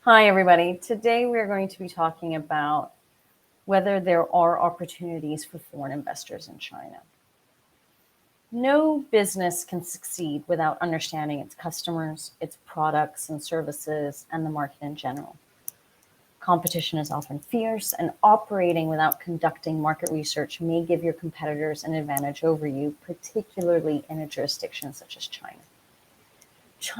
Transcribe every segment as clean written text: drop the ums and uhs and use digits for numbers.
Hi, everybody. Today we're going to be talking about whether there are opportunities for foreign investors in China. No business can succeed without understanding its customers, its products and services, and the market in general. Competition is often fierce, and operating without conducting market research may give your competitors an advantage over you, particularly in a jurisdiction such as China.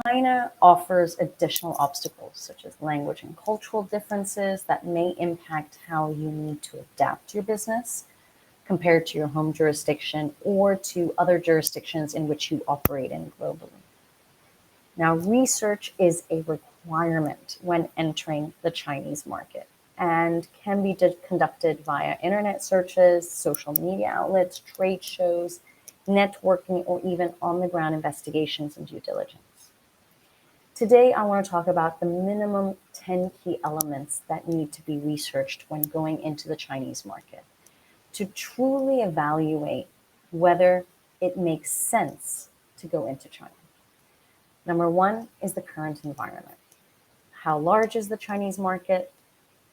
China offers additional obstacles, such as language and cultural differences that may impact how you need to adapt your business compared to your home jurisdiction or to other jurisdictions in which you operate in globally. Now, research is a requirement when entering the Chinese market and can be conducted via internet searches, social media outlets, trade shows, networking, or even on-the-ground investigations and due diligence. Today, I want to talk about the minimum 10 key elements that need to be researched when going into the Chinese market to truly evaluate whether it makes sense to go into China. Number one is the current environment. How large is the Chinese market?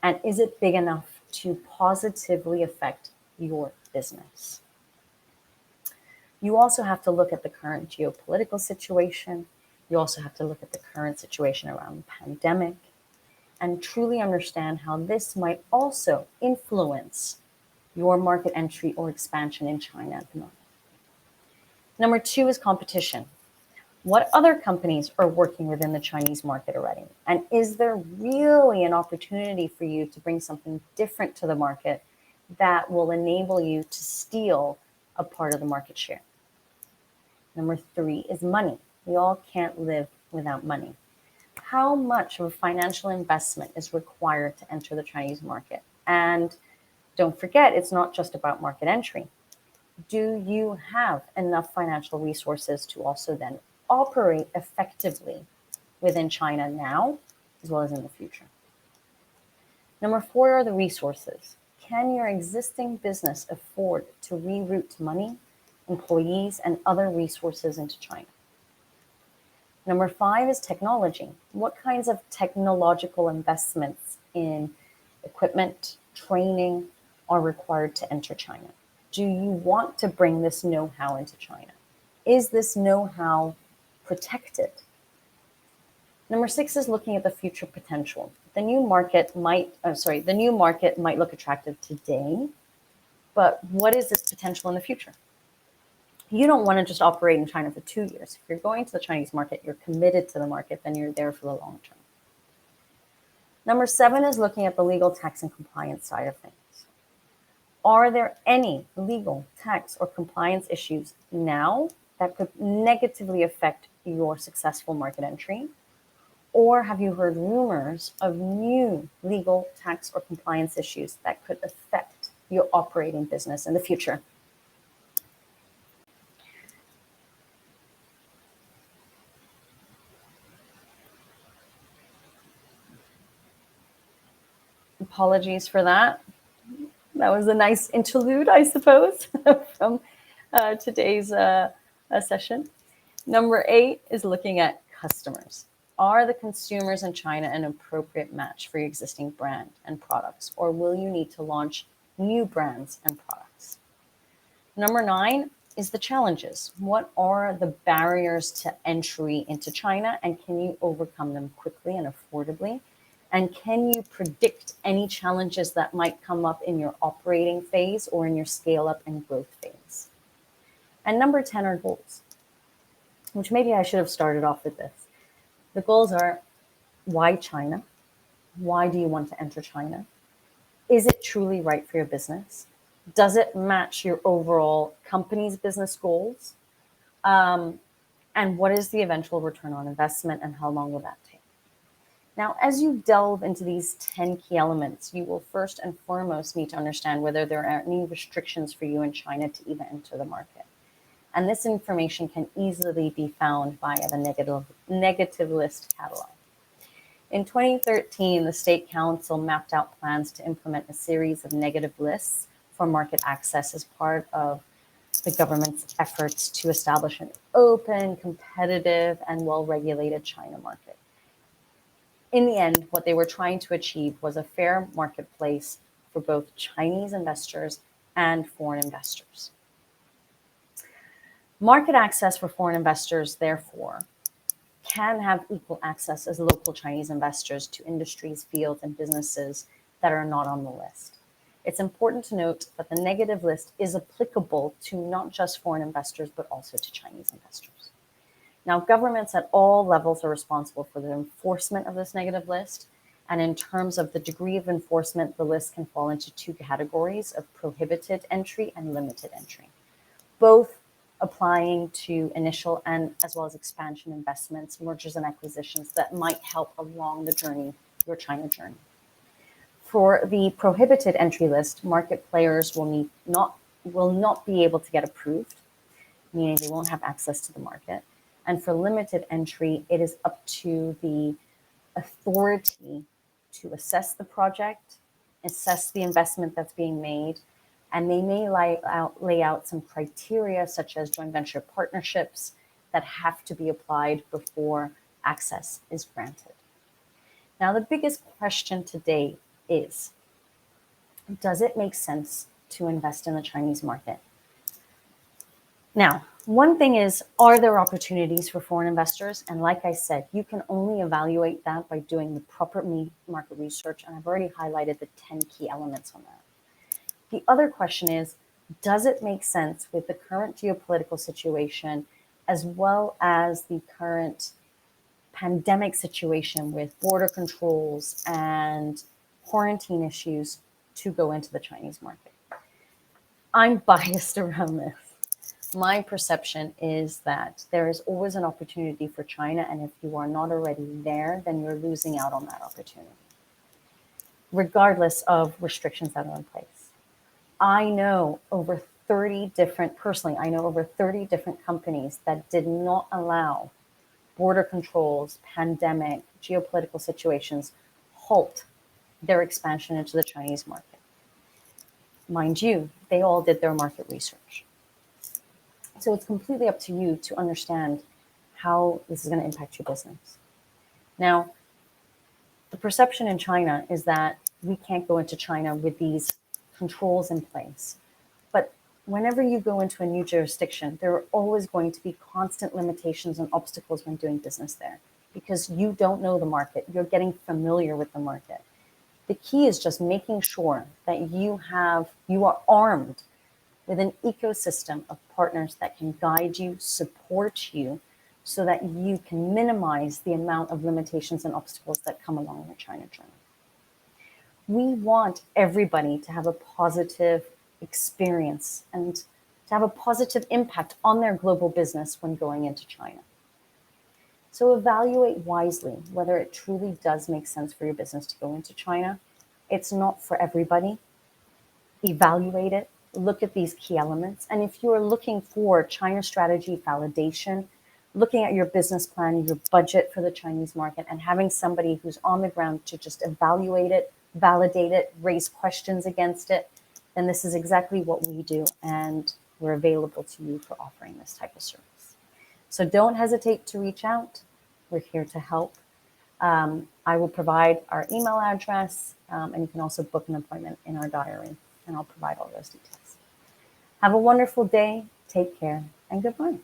And is it big enough to positively affect your business? You also have to look at the current geopolitical situation. You also have to look at the current situation around the pandemic and truly understand how this might also influence your market entry or expansion in China at the moment. Number two is competition. What other companies are working within the Chinese market already? And is there really an opportunity for you to bring something different to the market that will enable you to steal a part of the market share? Number three is money. We all can't live without money. How much of a financial investment is required to enter the Chinese market? And don't forget, it's not just about market entry. Do you have enough financial resources to also then operate effectively within China now, as well as in the future? Number four are the resources. Can your existing business afford to reroute money, employees, and other resources into China? Number five is technology. What kinds of technological investments in equipment, training are required to enter China? Do you want to bring this know-how into China? Is this know-how protected? Number six is looking at the future potential. The new market might look attractive today, but what is its potential in the future? You don't want to just operate in China for 2 years. If you're going to the Chinese market, you're committed to the market, then you're there for the long term. Number seven is looking at the legal, tax, and compliance side of things. Are there any legal, tax, or compliance issues now that could negatively affect your successful market entry? Or have you heard rumors of new legal, tax, or compliance issues that could affect your operating business in the future? Apologies for that. That was a nice interlude, I suppose, from today's session. Number eight is looking at customers. Are the consumers in China an appropriate match for your existing brand and products, or will you need to launch new brands and products? Number nine is the challenges. What are the barriers to entry into China, and can you overcome them quickly and affordably? And can you predict any challenges that might come up in your operating phase or in your scale up and growth phase? And number 10 are goals, which maybe I should have started off with this. The goals are, why China? Why do you want to enter China? Is it truly right for your business? Does it match your overall company's business goals? And what is the eventual return on investment, and how long will that take? Now, as you delve into these 10 key elements, you will first and foremost need to understand whether there are any restrictions for you in China to even enter the market. And this information can easily be found via the negative list catalog. In 2013, the State Council mapped out plans to implement a series of negative lists for market access as part of the government's efforts to establish an open, competitive, and well-regulated China market. In the end, what they were trying to achieve was a fair marketplace for both Chinese investors and foreign investors. Market access for foreign investors, therefore, can have equal access as local Chinese investors to industries, fields, and businesses that are not on the list. It's important to note that the negative list is applicable to not just foreign investors, but also to Chinese investors. Now, governments at all levels are responsible for the enforcement of this negative list. And in terms of the degree of enforcement, the list can fall into two categories of prohibited entry and limited entry, both applying to initial and as well as expansion investments, mergers and acquisitions that might help along the journey, your China journey. For the prohibited entry list, market players will not be able to get approved, meaning they won't have access to the market. And for limited entry, it is up to the authority to assess the project, assess the investment that's being made, and they may lay out some criteria such as joint venture partnerships that have to be applied before access is granted. Now, the biggest question today is, does it make sense to invest in the Chinese market? Now, one thing is, are there opportunities for foreign investors? And like I said, you can only evaluate that by doing the proper market research. And I've already highlighted the 10 key elements on that. The other question is, does it make sense with the current geopolitical situation, as well as the current pandemic situation with border controls and quarantine issues, to go into the Chinese market? I'm biased around this. My perception is that there is always an opportunity for China, and if you are not already there, then you're losing out on that opportunity, regardless of restrictions that are in place. I know over 30 different companies that did not allow border controls, pandemic, geopolitical situations halt their expansion into the Chinese market. Mind you, they all did their market research. So it's completely up to you to understand how this is going to impact your business. Now, the perception in China is that we can't go into China with these controls in place. But whenever you go into a new jurisdiction, there are always going to be constant limitations and obstacles when doing business there, because you don't know the market. You're getting familiar with the market. The key is just making sure that you are armed with an ecosystem of partners that can guide you, support you, so that you can minimize the amount of limitations and obstacles that come along the China journey. We want everybody to have a positive experience and to have a positive impact on their global business when going into China. So evaluate wisely whether it truly does make sense for your business to go into China. It's not for everybody. Evaluate it. Look at these key elements. And if you are looking for China strategy validation, looking at your business plan, your budget for the Chinese market, and having somebody who's on the ground to just evaluate it, validate it, raise questions against it, then this is exactly what we do. And we're available to you for offering this type of service. So don't hesitate to reach out. We're here to help. I will provide our email address, and you can also book an appointment in our diary, and I'll provide all those details. Have a wonderful day. Take care, and goodbye.